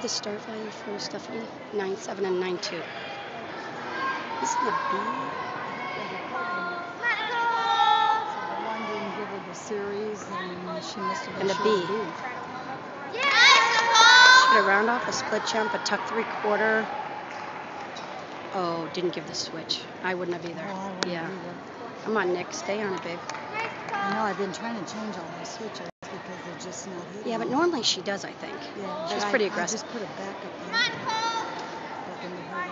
the start value for Stephanie? 9.7 and 9.2. Isn't the B? The one didn't give her the series, and she must have been And a short B. of B. Should have round off a split jump, a tuck 3/4. Oh, didn't give the switch. I wouldn't have either. Oh, I wouldn't Yeah. either. Come on, Nick. Stay on it, babe. I know I've been trying to change all my switches because they're just not hitting. Yeah, but normally she does, I think. Yeah, She's but pretty I aggressive. just put it back up there. But then they hurt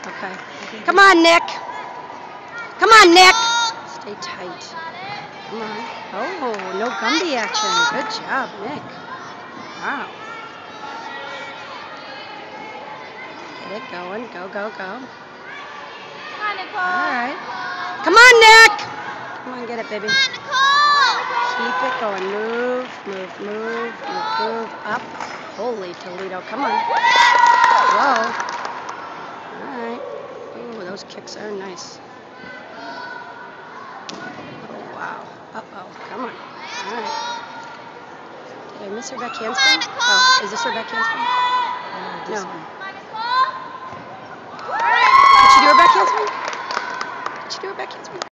Okay. them. Come on, Nick. Come on, Nick. Stay tight. Come on. Oh, no Gumby action. Good job, Nick. Wow. Get it going. Go, go, go. All right. Come on, Nick. Come on, get it, baby. Keep it going. Move, move, move, move, move. Up. Holy Toledo. Come on. Whoa. All right. Ooh, those kicks are nice. Oh, wow. Uh-oh. Come on. All right. Did I miss her back handspring? Oh, is this her back handspring? No. Did she do her back handspring? Did she do her back handspring?